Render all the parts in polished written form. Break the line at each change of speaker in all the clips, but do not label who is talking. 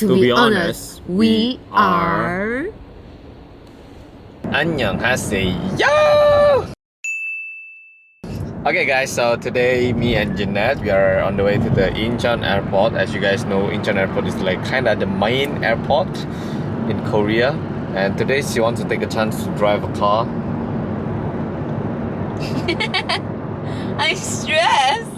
To be honest, we are...
안녕하세요! Okay guys, so today me and Jeanette, we are on the way to the Incheon airport. As you guys know, Incheon airport is like kinda the main airport in Korea. And today she wants to take a chance to drive a car.
I'm stressed.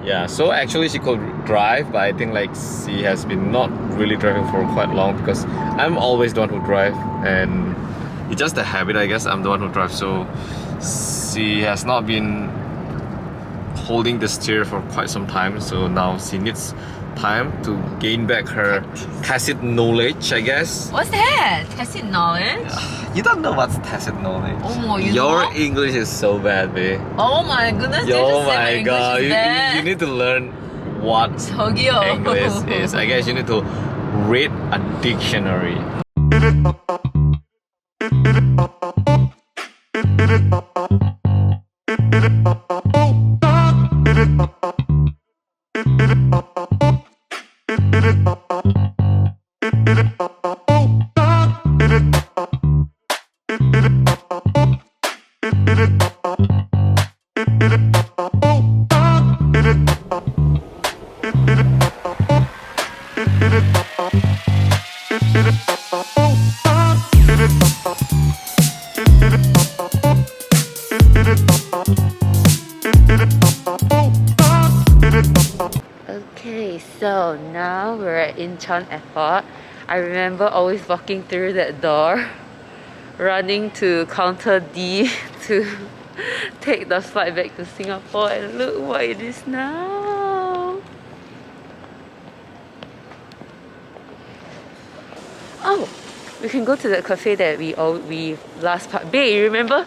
Yeah, so actually she could drive, but I think like she has been not really driving for quite long because I'm always the one who drive, and it's just a habit, I guess. I'm the one who drives, so she has not been holding the steer for quite some time, so now she needs time to gain back her tacit knowledge, I guess.
What's that? Tacit knowledge?
You don't know what's tacit knowledge.
Oh,
Your
know?
English is so bad, babe.
Oh my goodness, you
Oh
just said
my god,
English is bad.
you need to learn what
저기요.
English is. I guess you need to read a dictionary.
Okay, so now we're at Incheon airport. I remember always walking through that door, running to counter D to take the flight back to Singapore, and look what it is now. Oh, we can go to the cafe that we last part. Babe, you remember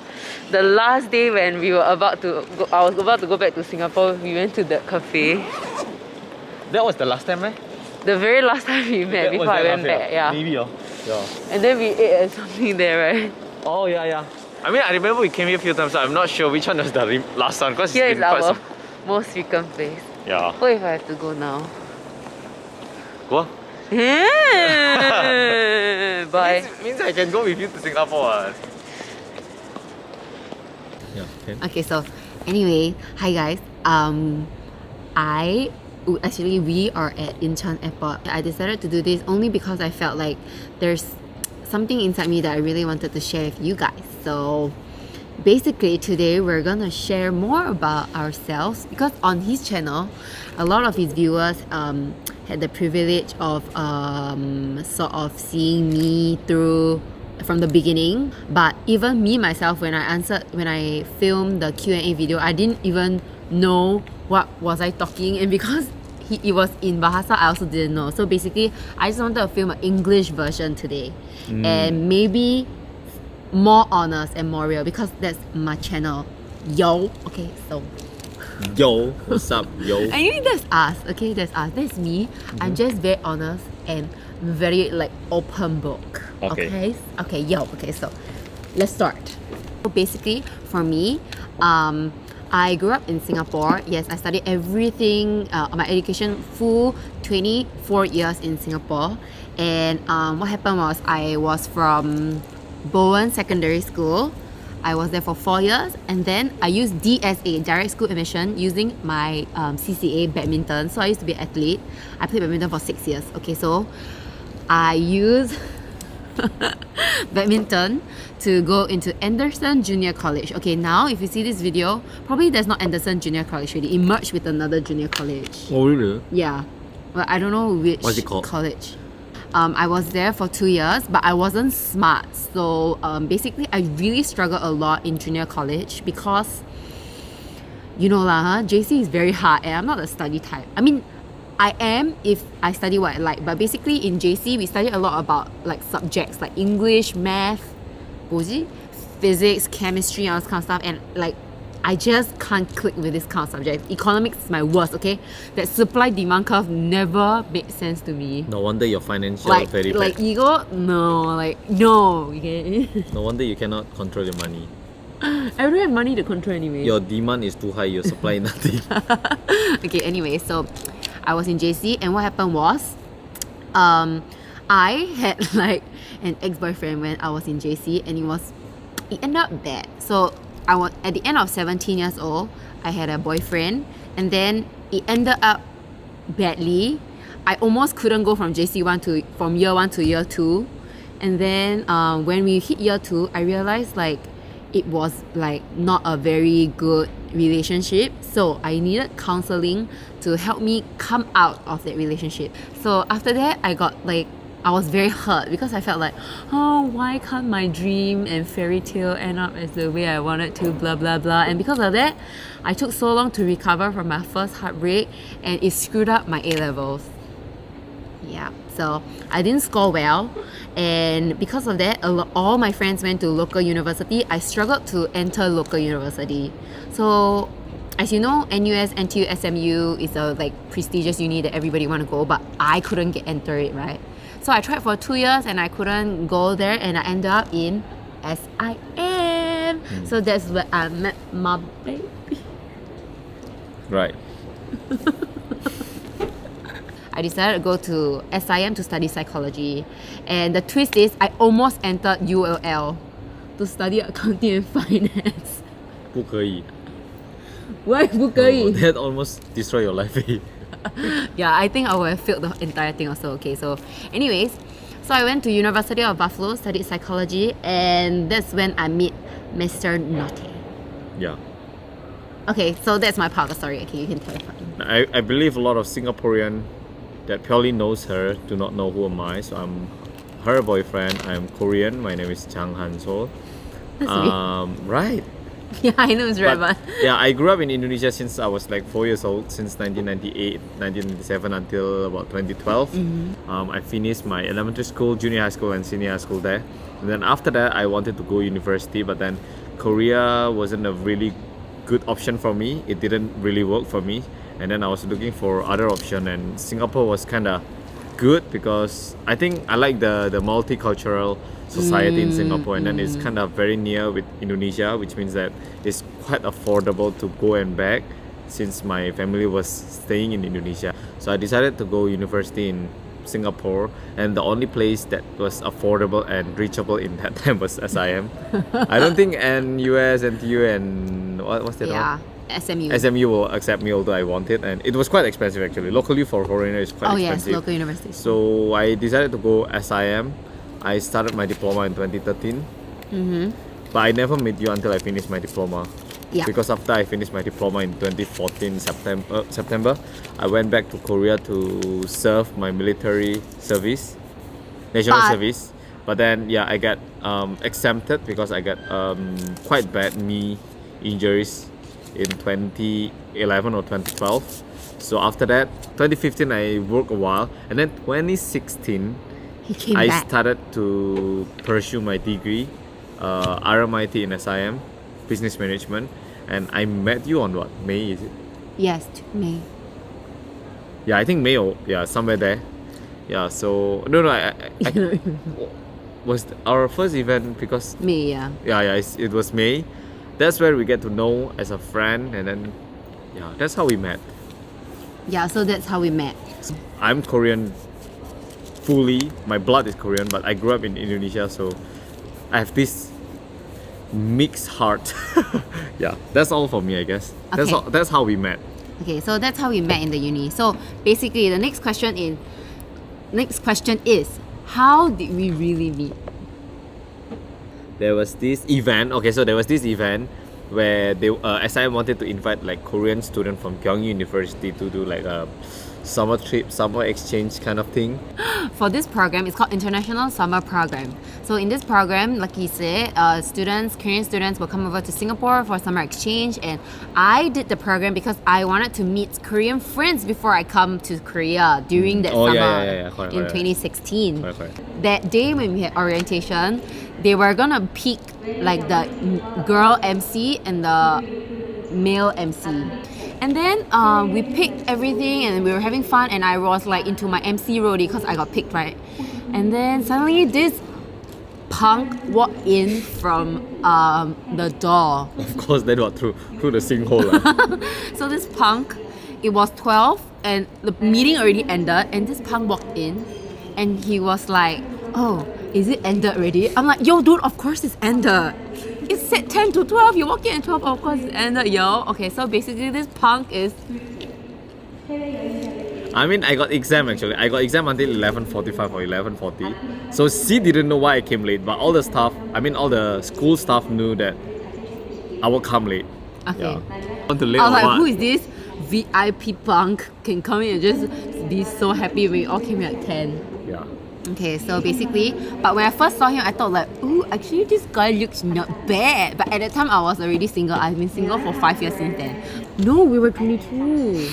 the last day when we were about to go, I was about to go back to Singapore, we went to that cafe.
That was the last time, right?
The very last time we met before I went back, yeah.
Maybe, yeah.
And then we ate at something there, right?
Oh, yeah. I mean, I remember we came here a few times, so I'm not sure which one was the last one, because
Here
it's
is
been quite
our
some...
most frequent place.
Yeah.
What if I have to go now?
Go.
Bye.
Means I can go with you to Singapore. Yeah, okay.
Okay, so anyway, hi guys. We are at Incheon airport. I decided to do this only because I felt like there's something inside me that I really wanted to share with you guys. So basically today we're gonna share more about ourselves, because on his channel a lot of his viewers had the privilege of sort of seeing me through from the beginning. But even me myself, when I filmed the Q&A video, I didn't even know what was I talking, and because it was in Bahasa, I also didn't know. So basically I just wanted to film an English version today, and maybe more honest and more real, because that's my channel. Yo, okay, so
Yo, what's up, yo?
I mean, that's us, okay, that's us, that's me. I'm just very honest and very like open book.
Okay.
Okay, yo, okay, so let's start. So basically for me, I grew up in Singapore. Yes, I studied everything, my education full 24 years in Singapore. And what happened was I was from Bowen Secondary School. I was there for 4 years, and then I used DSA, direct school admission, using my CCA, badminton. So I used to be an athlete. I played badminton for 6 years. Okay, so I used badminton to go into Anderson Junior College. Okay, now if you see this video, probably there's not Anderson Junior College already. It merged with another junior college.
Oh, really?
Yeah, well, I don't know which
What's it called?
college. I was there for 2 years, but I wasn't smart. So basically, I really struggled a lot in junior college because, you know lah, JC is very hard, and I'm not a study type. I mean, I am if I study what I like, but basically in JC we study a lot about like subjects like English, math, physics, chemistry, all this kind of stuff, and like I just can't click with this kind of subject. Economics is my worst, okay? That supply demand curve never made sense to me.
No wonder your financial very bad.
Like ego, no, okay?
No wonder you cannot control your money.
I don't have money to control anyway.
Your demand is too high, your supply nothing.
Okay, anyway, so I was in JC, and what happened was I had like an ex-boyfriend when I was in JC, and it ended up bad. So I was at the end of 17 years old, I had a boyfriend, and then it ended up badly. I almost couldn't go from from year 1 to year 2. And then when we hit year 2, I realized like it was like not a very good relationship. So I needed counseling to help me come out of that relationship. So after that, I was very hurt because I felt like, oh, why can't my dream and fairy tale end up as the way I wanted to, blah, blah, blah. And because of that, I took so long to recover from my first heartbreak, and it screwed up my A-levels. Yeah, so I didn't score well, and because of that, all my friends went to local university. I struggled to enter local university. So as you know, NUS, NTU, SMU is a like prestigious uni that everybody want to go, but I couldn't enter it, right? So I tried for 2 years and I couldn't go there, and I ended up in SIM. So that's where I met my baby.
Right.
I decided to go to SIM to study psychology. And the twist is I almost entered ULL to study accounting and finance.
不可以
Why 不可以?
That almost destroy your life.
Yeah, I think I would have failed the entire thing also. Okay, so anyways, so I went to University of Buffalo, studied psychology, and that's when I met Mr. Naughty.
Yeah.
Okay, so that's my part of the story. Okay, you can clarify.
I believe a lot of Singaporean that purely knows her do not know who am I. So I'm her boyfriend. I'm Korean. My name is Jang Hansol.
That's me.
Right.
Yeah, I know it's right,
But,
but
yeah, I grew up in Indonesia since I was like 4 years old, since 1998, 1997 until about 2012. I finished my elementary school, junior high school, and senior high school there. And then after that, I wanted to go university, but then Korea wasn't a really good option for me. It didn't really work for me. And then I was looking for other option, and Singapore was kind of good because I think I like the multicultural society in Singapore, and then it's kind of very near with Indonesia, which means that it's quite affordable to go and back since my family was staying in Indonesia. So I decided to go university in Singapore, and the only place that was affordable and reachable in that time was SIM. I don't think NUS, NTU, and what's that?
yeah, SMU.
SMU will accept me, although I want it, and it was quite expensive actually. Locally for foreigner is quite expensive.
Yes, local universities.
So I decided to go SIM. I started my diploma in 2013. But I never met you until I finished my diploma.
Yeah.
Because after I finished my diploma in 2014 September, I went back to Korea to serve my military service, national service. But then I got exempted because I got quite bad knee injuries in 2011 or 2012. So after that, 2015 I worked a while, and then 2016
He came
I
back.
started to pursue my degree, RMIT in SIM, business management, and I met you on what, May, is it?
Yes, May.
Yeah, I think May or somewhere there. Yeah, so I was our first event because
May, yeah.
it was May. That's where we get to know as a friend, and then that's how we met.
Yeah, so that's how we met.
I'm Korean fully, my blood is Korean, but I grew up in Indonesia, so I have this mixed heart. Yeah, that's all for me, I guess.
Okay.
That's how we met.
Okay, so that's how we met in the uni. So basically, the next question is, how did we really meet?
There was this event. Okay, so there was this event where SIM wanted to invite like Korean students from Kyung University to do like a summer trip, summer exchange kind of thing.
For this program, it's called International Summer Program. So in this program, like you said, Korean students will come over to Singapore for summer exchange, and I did the program because I wanted to meet Korean friends before I come to Korea during that summer
Correct,
in 2016.
Correct.
That day when we had orientation, they were gonna pick like the girl MC and the male MC. And then we picked everything and we were having fun, and I was like into my MC roadie because I got picked, right? And then suddenly this punk walked in from the door.
Of course, that was through the sinkhole.
So this punk, it was 12 and the meeting already ended, and this punk walked in and he was like, oh, is it ended already? I'm like, yo, dude, of course it's ended. It said 10 to 12. You walk in at 12, of course it's ended, yo. Okay, so basically this punk is...
I mean, I got exam actually. I got exam until 11:45 or 11:40. So she didn't know why I came late, but all the staff, I mean, all the school staff knew that I will come late.
Okay.
Yeah. Want to late
I was
or
like,
what?
who is this VIP punk can come in and just be so happy when we all came here at 10.
Yeah.
Okay, so basically, but when I first saw him, I thought like, ooh, actually this guy looks not bad. But at that time, I was already single. I've been single for 5 years since then. No, we were 22.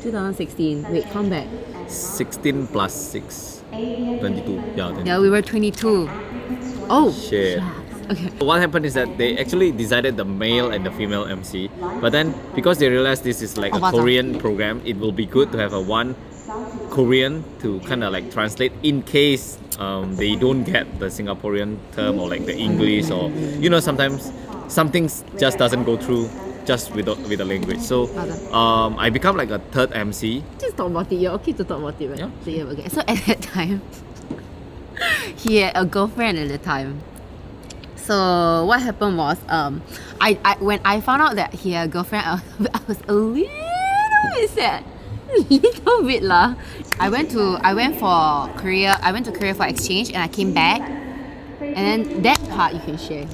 2016. Wait, come back.
16 plus 6. 22. Yeah. 22.
Yeah, we were 22. Oh,
Shit.
okay.
What happened is that they actually decided the male and the female MC, but then because they realized this is like a
맞아.
Korean program, it will be good to have a one Korean to kind of like translate in case they don't get the Singaporean term or like the English, or you know, sometimes some things just doesn't go through just with the language. So I become like a third MC.
Just talk about it. You're okay to talk about it, right?
Yeah.
So, yeah, okay. So at that time, he had a girlfriend at the time. So what happened was, I when I found out that he had a girlfriend, I was a little bit sad. Little bit lah. I went to Korea for exchange, and I came back, and then that part you can share.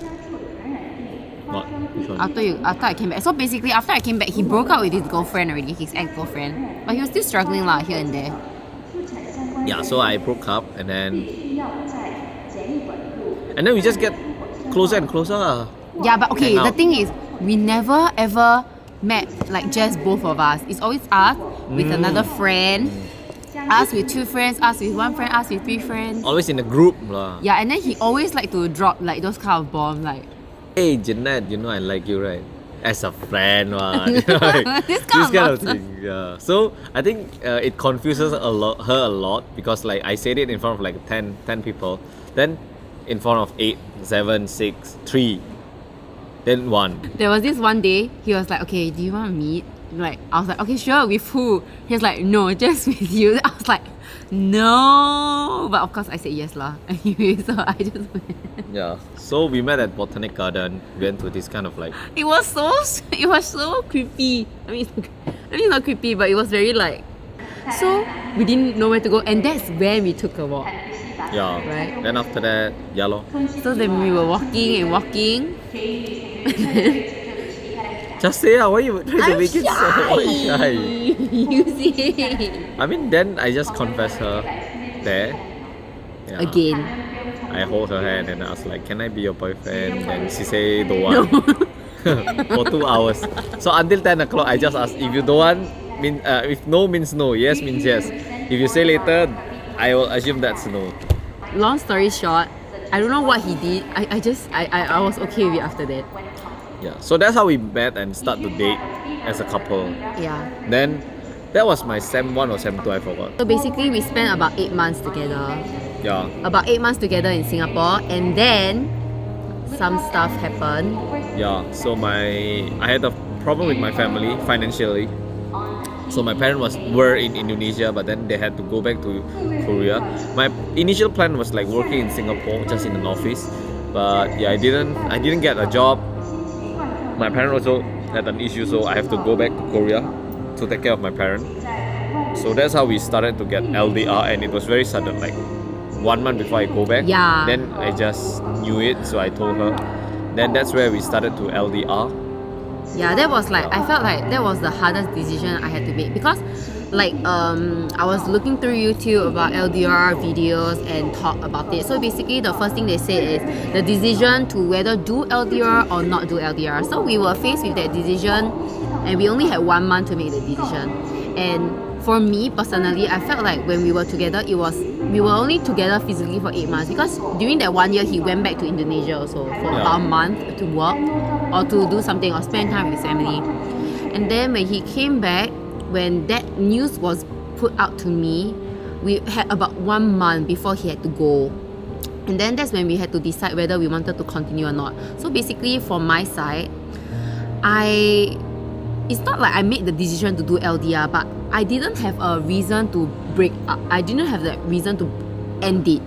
What? Which one?
After I came back. So basically, after I came back, he broke up with his girlfriend already, his ex-girlfriend. But he was still struggling lah here and there.
Yeah, so I broke up, and then we just get closer and closer.
Yeah, but okay,
Hang
the
out.
thing is, we never ever met like just both of us. It's always us with another friend, us with 2 friends, us with 1 friend, us with 3 friends.
Always in a group lah.
Yeah, and then he always like to drop like those kind of bombs, like
Hey Jeanette, you know I like you, right? As a friend, what? You know, like,
This kind of nonsense.
thing. Yeah. So I think it confuses her a lot because like I said it in front of like 10 people, then in front of 8, 7, 6, 3, then 1.
there was this one day he was like, okay, do you want to meet? Like I was like, okay, sure. With who? He was like, no, just with you. I was like, no, but of course I said yes lah. Anyway, so I just went.
Yeah. So we met at Botanic Garden. Went to this kind of like
It was so creepy. I mean, it's not creepy, but it was very like. So we didn't know where to go, and that's when we took a walk.
yeah.
Right.
Then after that, yeah lor.
So then we were walking.
Just say why you trying to make it so shy?
You see.
I mean, then I just confessed her there. Yeah.
Again.
I hold her hand and I was like, can I be your boyfriend? And she say don't want. For 2 hours. So until 10 o'clock, I just asked, if you don't want, if no means no, yes means yes. If you say later, I will assume that's no.
Long story short, I don't know what he did. I was okay with it after that.
Yeah. So that's how we met and start to date as a couple.
Yeah.
Then that was my Sem 1 or Sem 2, I forgot.
So basically, we spent about 8 months together.
Yeah.
About 8 months together in Singapore, and then some stuff happened.
Yeah. So I had a problem with my family financially. So my parents were in Indonesia, but then they had to go back to Korea. My initial plan was like working in Singapore, just in an office. But yeah, I didn't get a job. My parents also had an issue, so I have to go back to Korea to take care of my parents. So that's how we started to get LDR, and it was very sudden, like 1 month before I go back.
Yeah.
Then I just knew it, so I told her. Then that's where we started to LDR.
Yeah, that was like, I felt like that was the hardest decision I had to make, because like I was looking through YouTube about LDR videos and talk about it. So basically the first thing they said is the decision to whether do LDR or not do LDR. So we were faced with that decision, and we only had 1 month to make the decision. And for me personally, I felt like when we were together, we were only together physically for 8 months, because during that 1 year he went back to Indonesia also for about a month to work or to do something or spend time with his family. And then when he came back, when that news was put out to me, we had about 1 month before he had to go. And then that's when we had to decide whether we wanted to continue or not. So basically from my side, it's not like I made the decision to do LDR, but I didn't have a reason to break up. I didn't have that reason to end it.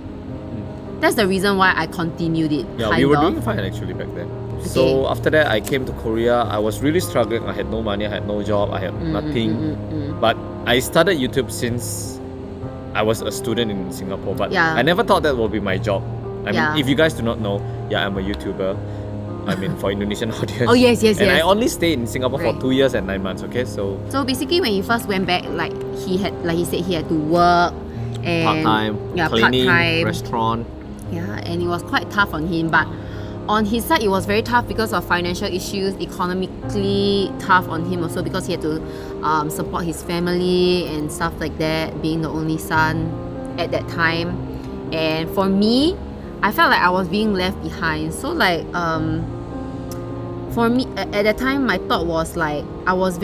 That's the reason why I continued it.
Yeah, we were doing fine actually back then. So after that, I came to Korea. I was really struggling. I had no money, I had no job, I had nothing. But I started YouTube since I was a student in Singapore. But I never thought that would be my job. I mean, if you guys do not know, I'm a YouTuber. I mean, for Indonesian audience.
Oh yes.
And I only stayed in Singapore for 2 years and 9 months. Okay, so
basically, when he first went back, he said he had to work and
part-time, cleaning,
part-time,
restaurant.
Yeah, and it was quite tough on him. But on his side, it was very tough because of financial issues, economically tough on him also because he had to support his family and stuff like that, being the only son at that time. And for me, I felt like I was being left behind. So for me, at that time, my thought was I was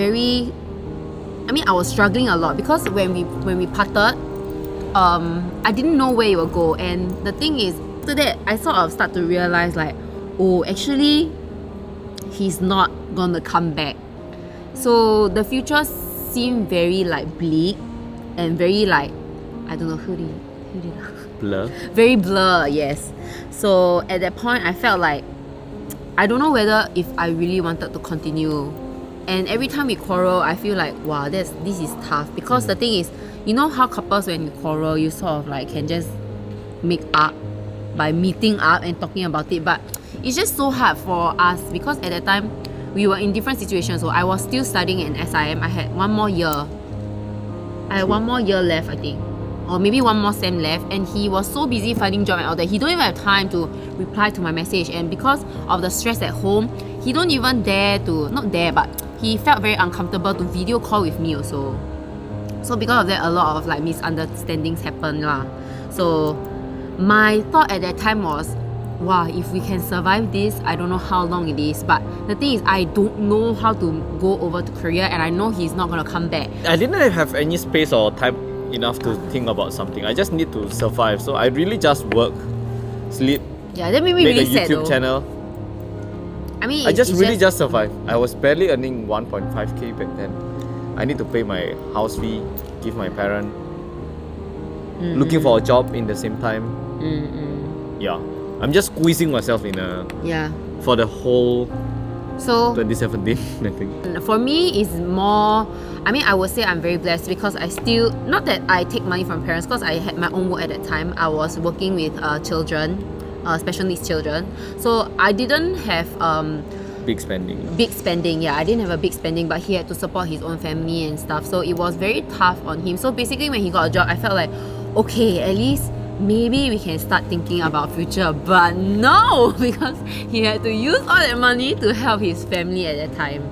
struggling a lot because when we parted, I didn't know where it would go. And the thing is, after that, I sort of start to realize actually, he's not gonna come back. So the future seemed very bleak and very I don't know who did
Blur.
Very blur, yes. So at that point, I felt I don't know whether if I really wanted to continue. And every time we quarrel, I feel wow, this is tough because the thing is, you know how couples when you quarrel, you sort of can just make up by meeting up and talking about it, but it's just so hard for us because at that time we were in different situations. So I was still studying in SIM. I had one more year left, I think, or maybe one more sem left, and he was so busy finding job and all that, he don't even have time to reply to my message. And because of the stress at home, he don't even dare to, not dare, but he felt very uncomfortable to video call with me also. So because of that, a lot of misunderstandings happened lah. So my thought at that time was, wow, if we can survive this, I don't know how long it is. But the thing is, I don't know how to go over to Korea, and I know he's not gonna come back.
I didn't have any space or time enough to think about something. I just need to survive. So I really just work, sleep,
that made me
make
really
a
sad
YouTube
though.
channel.
I mean,
I just really just survive. I was barely earning 1.5k back then. I need to pay my house fee, give my parent, looking for a job in the same time. Yeah, I'm just squeezing myself in for the whole 2017, I think.
For me, it's more, I would say I'm very blessed because I still, not that I take money from parents, because I had my own work at that time. I was working with children, special needs children. So I didn't have
big spending.
I didn't have a big spending, but he had to support his own family and stuff. So it was very tough on him. So basically, when he got a job, I felt okay, at least maybe we can start thinking about future. But no, because he had to use all that money to help his family at that time.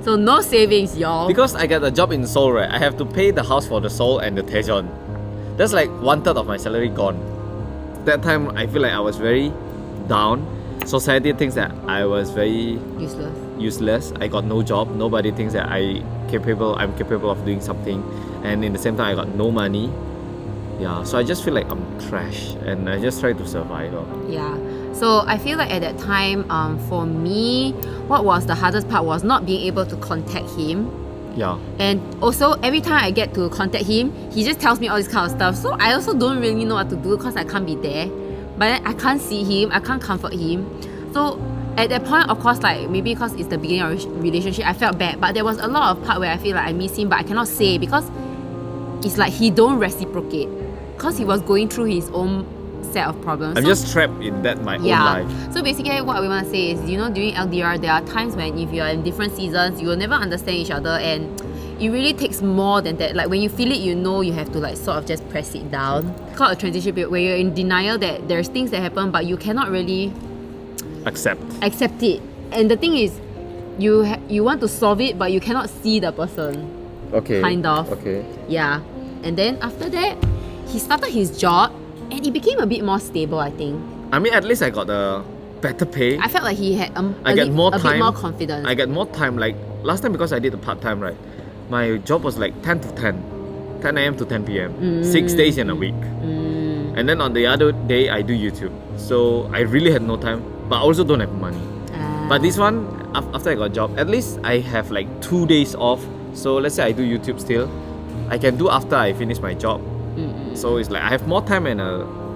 So no savings, y'all.
Because I got a job in Seoul, right? I have to pay the house for the Seoul and the Daejeon. That's 1/3 of my salary gone. That time, I feel I was very down. Society thinks that I was very useless. I got no job. Nobody thinks that I'm capable of doing something. And in the same time, I got no money. Yeah, so I just feel I'm trash, and I just try to survive.
Yeah, so I feel at that time, for me, what was the hardest part was not being able to contact him.
Yeah.
And also, every time I get to contact him, he just tells me all this kind of stuff. So I also don't really know what to do because I can't be there. But then I can't see him, I can't comfort him. So at that point, of course, maybe because it's the beginning of a relationship, I felt bad. But there was a lot of part where I feel I miss him, but I cannot say because it's he don't reciprocate. Because he was going through his own set of problems.
I'm just trapped in my own life.
So basically what we want to say is, during LDR, there are times when if you are in different seasons, you will never understand each other, and it really takes more than that. When you feel it, you have to sort of just press it down. It's called a transition period where you're in denial that there's things that happen, but you cannot really
accept
it. And the thing is, you want to solve it, but you cannot see the person.
Okay.
Kind of.
Okay.
Yeah. And then after that, he started his job and it became a bit more stable, I think.
At least I got a better pay.
I felt he had a bit more confidence.
I get more time. Last time, because I did a part-time, right? My job was 10 to 10 a.m. to 10 p.m. 6 days in a week. And then on the other day, I do YouTube. So I really had no time, but I also don't have money. But this one, after I got a job, at least I have 2 days off. So let's say I do YouTube still. I can do after I finish my job. So it's like I have more time and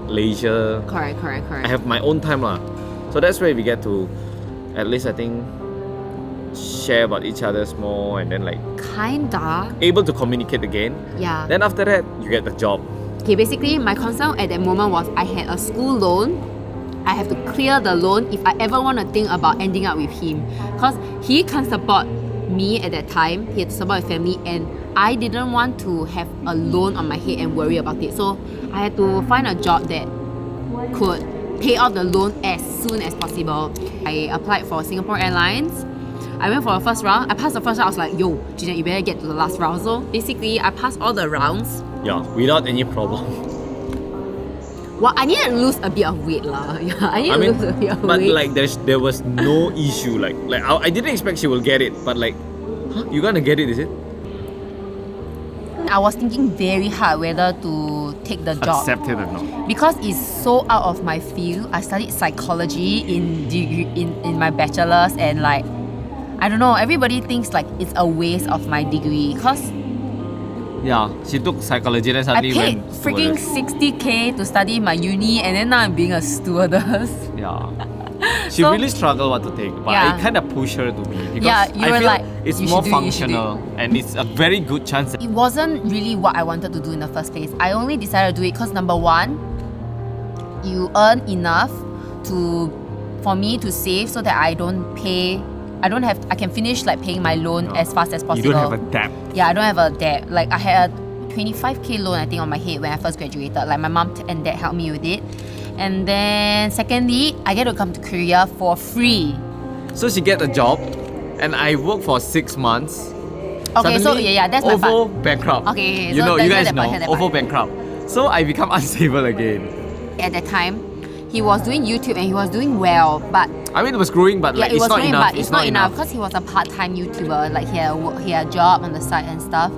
leisure.
Correct.
I have my own time lah. So that's where we get to, at least I think, share about each other's more, and then like
Kinda.
able to communicate again.
Yeah.
Then after that, you get the job.
Okay, basically my concern at that moment was I had a school loan. I have to clear the loan if I ever want to think about ending up with him. Because he can't support me at that time. He had to support his family, and I didn't want to have a loan on my head and worry about it. So I had to find a job that could pay off the loan as soon as possible. I applied for Singapore Airlines. I went for the first round. I passed the first round. I was like, yo, Jeanette, you better get to the last round. So basically, I passed all the rounds.
Yeah, without any problem.
Well, I needed to lose a bit of weight lah. Yeah, I needed to lose a bit of
but
weight.
like there was no issue. Like I didn't expect she will get it, but like, huh? You gonna get it? Is it?
I was thinking very hard whether to take the job.
Accept it or not?
Because it's so out of my field. I studied psychology in my bachelor's, and like, I don't know, everybody thinks like it's a waste of my degree. Cause
Yeah, she took psychology and
I
suddenly
paid
went
freaking
stewardess.
60k to study my uni, and then now I'm being a stewardess.
Yeah. She
So-
really struggled what to take, but
Yeah.
I kind of push her to me because
Yeah, you
I
were
feel
like,
it's
you
more
should do it, you should do
functional and it's a very good chance.
It wasn't really what I wanted to do in the first place. I only decided to do it because number one, you earn enough for me to save so that I can finish like paying my loan as fast as
You
possible.
don't have a debt.
Yeah, I don't have a debt. Like I had a 25k loan I think on my head when I first graduated. Like my mom and dad helped me with it. And then secondly, I get to come to Korea for free.
So she get a job and I work for 6 months.
Okay, so
Suddenly,
yeah, that's my part.
OVO bankrupt.
Okay,
you
so
know,
that's
you guys
that
know,
part, that
OVO
part.
bankrupt. So I become unstable again.
At that time, he was doing YouTube and he was doing well, but
I mean, it was growing, but like
yeah, it was
it's not
growing,
enough.
but it's not enough because he was a part-time YouTuber. Like he had a job on the side and stuff.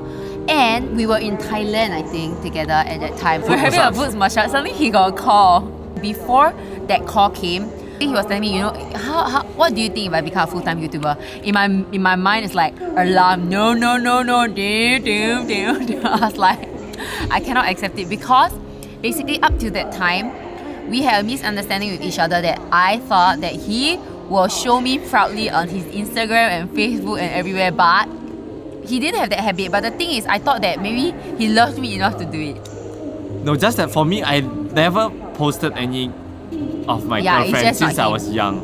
And we were in Thailand, I think, together at that time. We were having a
massage.
foot massage. Suddenly he got a call. Before that call came, he was telling me, you know, what do you think if I become a full-time YouTuber? In my mind, it's like alarm. No, damn. I was like, I cannot accept it because basically up to that time, we had a misunderstanding with each other that I thought that he will show me proudly on his Instagram and Facebook and everywhere, but he didn't have that habit. But the thing is, I thought that maybe he loved me enough to do it.
No, just that for me, I never posted any of my
Yeah, it's
girlfriends
just not
since I
him.
was young.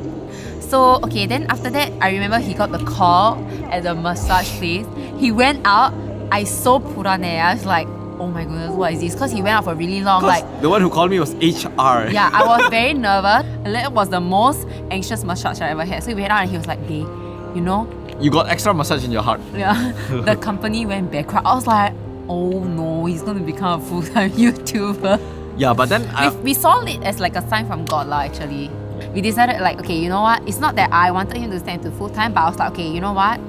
So, okay, then after that, I remember he got the call at the massage place. He went out. I so purane. I was like, oh my goodness, what is this? Because he went out for really long. Like,
The one who called me was HR.
yeah, I was very nervous. And that was the most anxious massage I ever had. So we went out and he was like, babe, you know,
You got extra massage in your heart.
yeah, the company went bankrupt. I was like, oh no, he's going to become a full-time YouTuber.
Yeah, but then
We saw it as like a sign from God lah, actually. We decided like, okay, you know what? It's not that I wanted him to stand to full-time, but I was like, okay, you know what?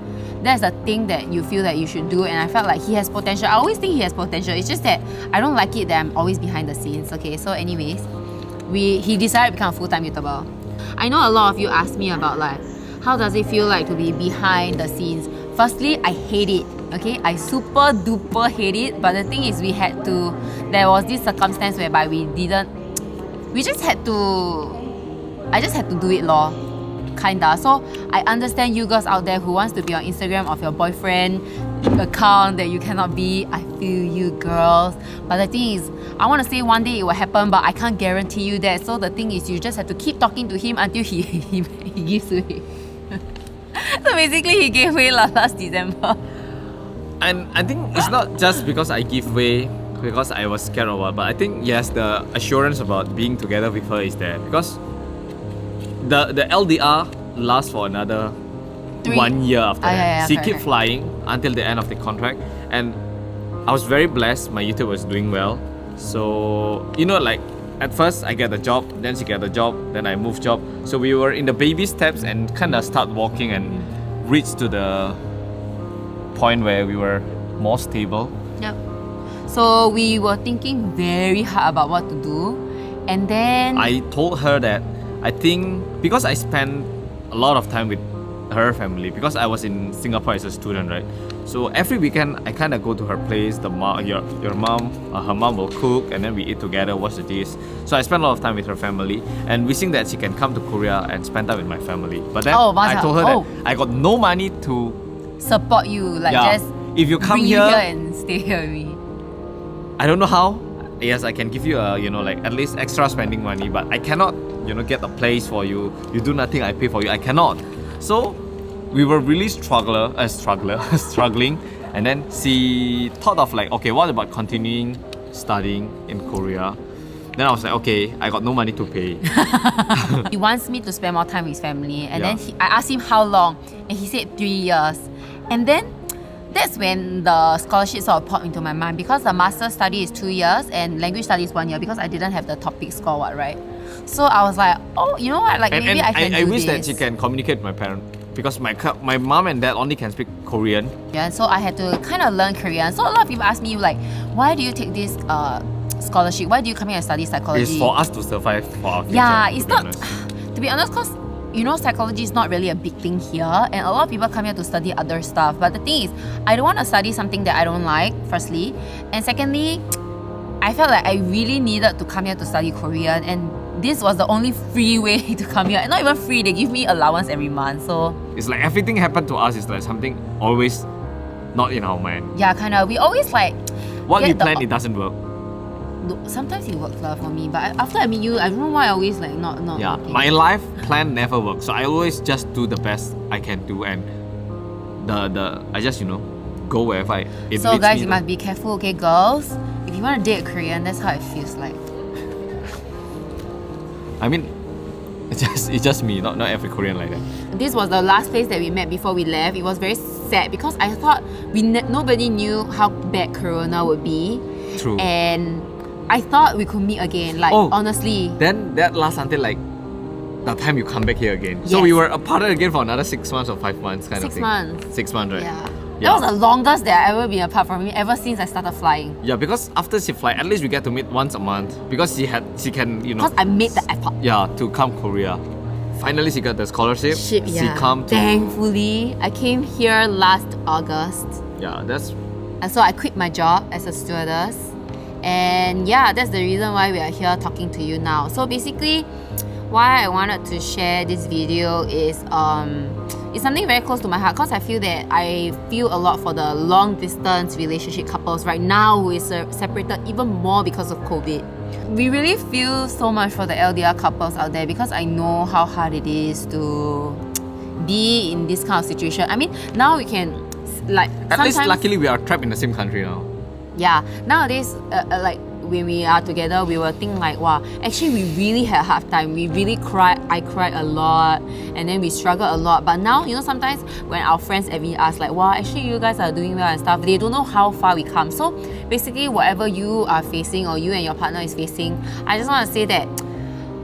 That's a thing that you feel that you should do, and I felt like he has potential. I always think he has potential. It's just that I don't like it that I'm always behind the scenes. Okay, so anyways, he decided to become a full-time YouTuber. I know a lot of you asked me about like, how does it feel like to be behind the scenes? Firstly, I hate it. Okay, I super duper hate it. But the thing is, there was this circumstance whereby I just had to do it lor. Kinda. So I understand you girls out there who wants to be on Instagram of your boyfriend account that you cannot be. I feel you girls. But the thing is, I want to say one day it will happen, but I can't guarantee you that. So the thing is, you just have to keep talking to him until he gives way. So basically, he gave way last December.
and I think it's not just because I give way because I was scared of her, but I think yes, the assurance about being together with her is there because the LDR lasts for another 1 year after that.
Yeah,
She
correct,
kept flying until the end of the contract, and I was very blessed. My YouTube was doing well, so you know, like at first I get a job, then she get a job, then I move job. So we were in the baby steps and kind of start walking and reach to the point where we were more stable.
Yep. So we were thinking very hard about what to do, and then
I told her that I think because I spent a lot of time with her family because I was in Singapore as a student, right? So every weekend, I kind of go to her place. Her mom will cook, and then we eat together, wash the dishes. So I spend a lot of time with her family, and wishing that she can come to Korea and spend time with my family. But then I told her that I got no money to
support you, like just
if you come
bring
here,
you here and stay here with me.
I don't know how. Yes, I can give you a like at least extra spending money, but I cannot get a place for you. You do nothing, I pay for you. I cannot. So we were really struggling, and then she thought of like, okay, what about continuing studying in Korea? Then I was like, okay, I got no money to pay.
He wants me to spend more time with his family, and then I asked him how long, and he said 3 years. And then that's when the scholarship sort of popped into my mind, because the master study is 2 years and language study is 1 year, because I didn't have the topic score, right? So I was like, oh, you know what? Like maybe I can do this. I wish
that she can communicate with my parents, because my mom and dad only can speak Korean.
Yeah, so I had to kind of learn Korean. So a lot of people ask me like, why do you take this scholarship? Why do you come here and study psychology?
It's for us to survive for our future.
Yeah, it's not. To be honest, because psychology is not really a big thing here, and a lot of people come here to study other stuff. But the thing is, I don't want to study something that I don't like, firstly. And secondly, I felt like I really needed to come here to study Korean, and this was the only free way to come here. And not even free, they give me allowance every month. So
it's like everything happened to us is like something always not in our mind.
Yeah, kind of. We always like
what we plan, it doesn't work.
Sometimes it works for me, but after I meet you, I don't know why I always like not
yeah,
working.
My life plan never works, so I always just do the best I can do, and I just go wherever it leads
So guys,
me
you must be careful, okay, girls? If you want to date a Korean, that's how it feels like.
I mean, it's just me, not every Korean like that.
This was the last place that we met before we left. It was very sad because I thought nobody knew how bad Corona would be.
True.
And I thought we could meet again, like honestly.
Then that lasts until like the time you come back here again.
Yes.
So we were apart again for another 6 months or 5 months kind of thing.
6 months.
6 months, right?
Yeah. That was the longest that I've ever been apart from him ever since I started flying.
Yeah, because after she fly, at least we get to meet once a month, because she can
Because I made the effort.
Yeah, to come Korea. Finally, she got the scholarship. She come to.
Thankfully, I came here last August.
Yeah, that's.
And so I quit my job as a stewardess. And yeah, that's the reason why we are here talking to you now. So basically, why I wanted to share this video is it's something very close to my heart, because I feel that I feel a lot for the long distance relationship couples right now who is separated even more because of COVID. We really feel so much for the LDR couples out there, because I know how hard it is to be in this kind of situation. I mean, now we can like
at least luckily we are trapped in the same country now.
Yeah, nowadays like when we are together, we will think like, wow, actually we really had a hard time. We really cried. I cried a lot, and then we struggled a lot. But now, sometimes when our friends every ask like, wow, actually you guys are doing well and stuff, they don't know how far we come. So basically, whatever you are facing or you and your partner is facing, I just want to say that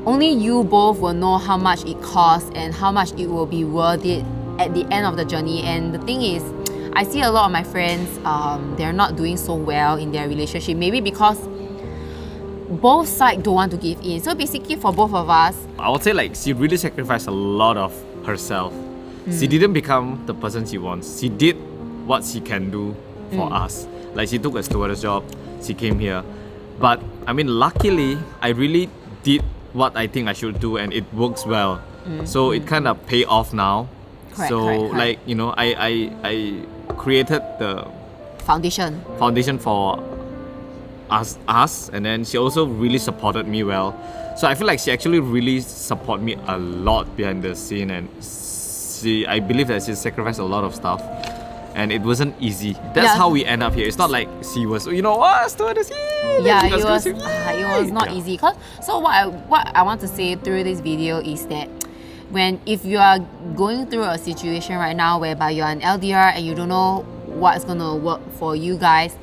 only you both will know how much it costs and how much it will be worth it at the end of the journey. And the thing is, I see a lot of my friends, they're not doing so well in their relationship. Maybe because both sides don't want to give in. So basically for both of us,
I would say like she really sacrificed a lot of herself. She didn't become the person she wants. She did what she can do for us. Like she took a stewardess job, she came here. But I mean, luckily, I really did what I think I should do, and it works well. So it kind of pay off now.
Correct,
so
correct.
Like, I created the foundation for us, and then she also really supported me well. So I feel like she actually really supported me a lot behind the scene, and I believe that she sacrificed a lot of stuff, and it wasn't easy. That's how we end up here. It's not like she was, stewardess.
It was not easy. So what I want to say through this video is that if you are going through a situation right now whereby you're an LDR and you don't know what's gonna work for you guys,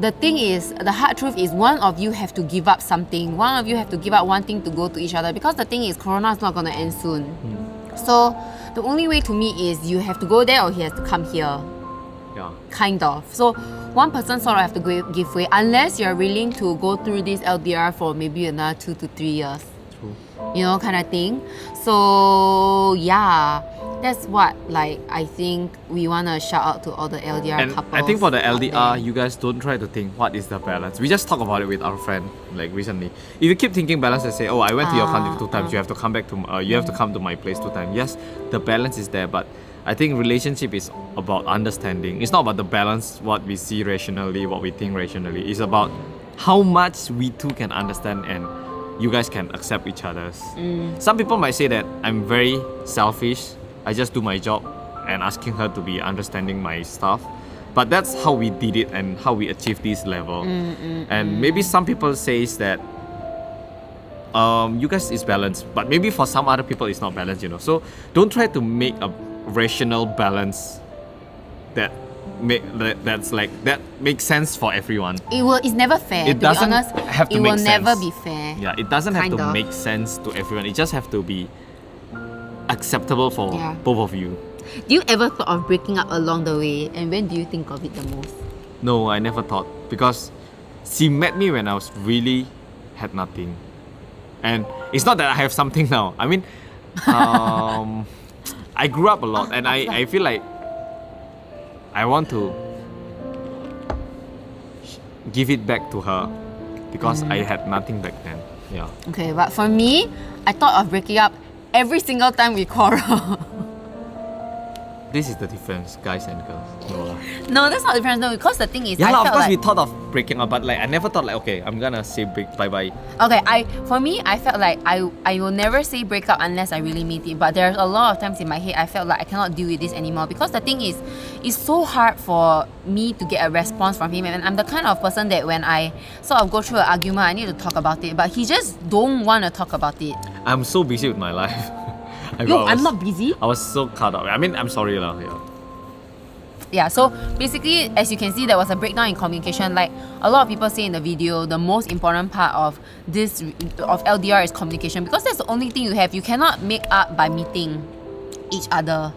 the thing is, the hard truth is, one of you have to give up something. One of you have to give up one thing to go to each other, because the thing is, Corona is not gonna end soon. So the only way to meet is you have to go there or he has to come here.
Yeah.
Kind of. So one person sort of have to give way, unless you're willing to go through this LDR for maybe another 2 to 3 years.
True.
you know, kind of thing. So yeah, that's what like I think we wanna shout out to all the LDR
And
couples.
I think for the
out
LDR,
there.
you guys don't try to think what is the balance. We just talk about it with our friend like recently. If you keep thinking balance and say, oh, I went to your country 2 times, you have to come back to you have to come to my place 2 times. Yes, the balance is there, but I think relationship is about understanding. It's not about the balance, what we see rationally, what we think rationally. It's about how much we two can understand and you guys can accept each other's. Some people might say that I'm very selfish. I just do my job and asking her to be understanding my stuff. But that's how we did it and how we achieved this level. And maybe some people says that you guys is balanced, but maybe for some other people it's not balanced, you know. So don't try to make a rational balance that makes sense for everyone.
It's never fair.
It
to
doesn't
be honest,
have to
it
make
will
sense.
never be fair.
Yeah, it doesn't have
Kind
to
of.
make sense to everyone. It just have to be acceptable for both of you.
Do you ever thought of breaking up along the way, and when do you think of it the most?
No, I never thought, because she met me when I was really had nothing. And it's not that I have something now. I mean, I grew up a lot and I feel like I want to give it back to her because I had nothing back then. Yeah.
Okay, but for me, I thought of breaking up every single time we quarrel.
This is the difference, guys and girls. No lah.
No, that's not the difference. No, because the thing is,
Yeah
I
lah, of
felt
course
like,
we thought of breaking up, but like I never thought like, okay, I'm gonna say bye-bye.
okay, for me, I felt like I will never say break up unless I really mean it. But there's a lot of times in my head I felt like I cannot deal with this anymore, because the thing is, it's so hard for me to get a response from him, and I'm the kind of person that when I sort of go through an argument, I need to talk about it, but he just don't want to talk about it.
I'm so busy with my life.
I'm not busy.
I was so caught up. I mean, I'm sorry lah. Yeah.
Yeah, so basically, as you can see, there was a breakdown in communication. Like a lot of people say in the video, the most important part of LDR is communication, because that's the only thing you have. You cannot make up by meeting each other.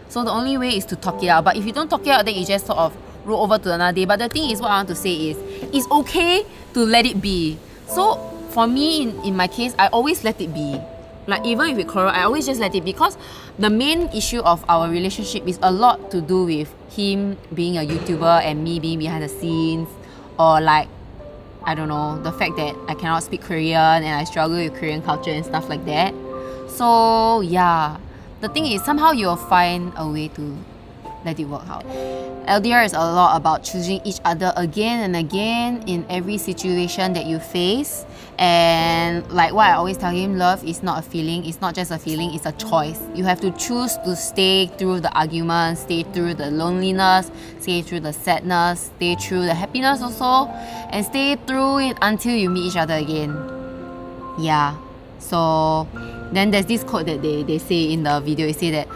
So the only way is to talk it out. But if you don't talk it out, then you just sort of roll over to another day. But the thing is, what I want to say is, it's okay to let it be. So for me, in my case, I always let it be. Like even if we quarrel, I always just let it be, because the main issue of our relationship is a lot to do with him being a YouTuber and me being behind the scenes, or like, I don't know, the fact that I cannot speak Korean and I struggle with Korean culture and stuff like that. So yeah, the thing is, somehow you'll find a way to let it work out. LDR is a lot about choosing each other again and again in every situation that you face. And like what I always tell him, love is not a feeling. It's not just a feeling, it's a choice. You have to choose to stay through the arguments, stay through the loneliness, stay through the sadness, stay through the happiness also, and stay through it until you meet each other again. Yeah. So then there's this quote that they say in the video. They say that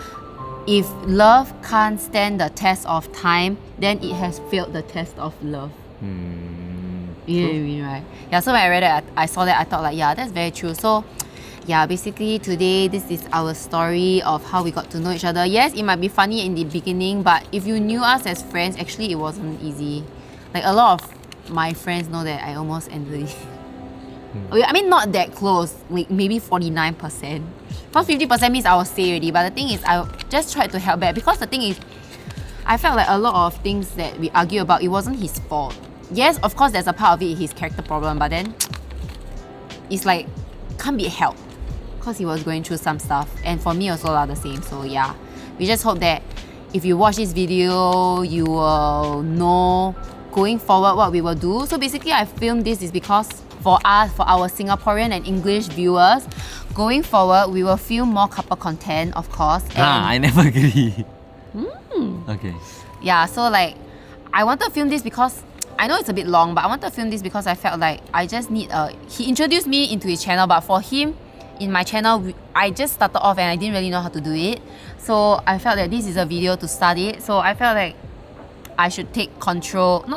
if love can't stand the test of time, then it has failed the test of love. You know what I mean, right? Yeah, so when I read it, I saw that, I thought like, yeah, that's very true. So yeah, basically today, this is our story of how we got to know each other. Yes, it might be funny in the beginning, but if you knew us as friends, actually it wasn't easy. Like a lot of my friends know that I almost ended it. I mean, not that close, like maybe 49%. First 50% means I will say already, but the thing is, I just tried to help back, because the thing is, I felt like a lot of things that we argue about, it wasn't his fault. Yes, of course, there's a part of it, his character problem, but then it's like, can't be helped, because he was going through some stuff, and for me also are the same. So yeah, we just hope that if you watch this video, you will know going forward what we will do. So basically, I filmed this is because for us, for our Singaporean and English viewers, going forward, we will film more couple content, of course. And
I never agree. Okay.
yeah, so like, I wanted to film this because I know it's a bit long, but I wanted to film this because I felt like I just need he introduced me into his channel, but for him, in my channel, I just started off and I didn't really know how to do it. So I felt that this is a video to start it. So I felt like I should not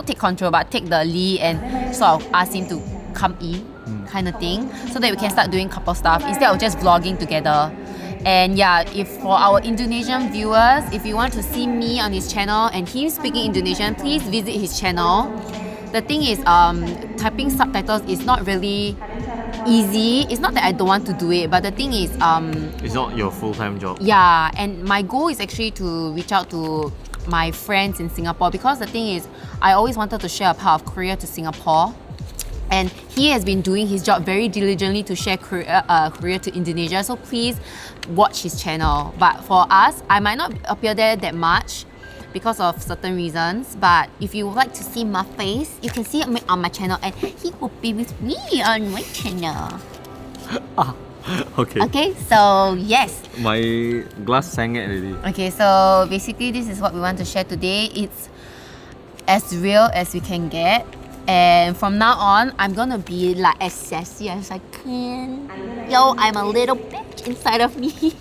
take control, but take the lead and sort of ask him to come in, kind of thing, so that we can start doing couple stuff instead of just vlogging together. And yeah, if for our Indonesian viewers, if you want to see me on his channel and him speaking Indonesian, please visit his channel. The thing is, typing subtitles is not really easy. It's not that I don't want to do it, but the thing is,
It's not your full-time job.
yeah, and my goal is actually to reach out to my friends in Singapore, because the thing is, I always wanted to share a part of Korea to Singapore. And he has been doing his job very diligently to share Korea to Indonesia. So please watch his channel. But for us, I might not appear there that much because of certain reasons. But if you would like to see my face, you can see it on my channel, and he will be with me on my channel.
Okay.
Okay, so yes.
My glass sang it already.
Okay, so basically this is what we want to share today. It's as real as we can get. And from now on, I'm gonna be like as sassy as I can. Yo, I'm a little bitch inside of me. He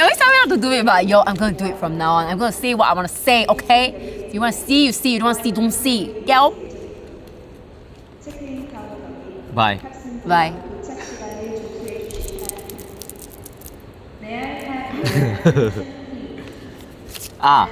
always tell me not to do it, but yo, I'm gonna do it from now on. I'm gonna say what I wanna say, okay? If you wanna see, you see. You don't wanna see, don't see. Yo.
Bye.
Bye.
Ah.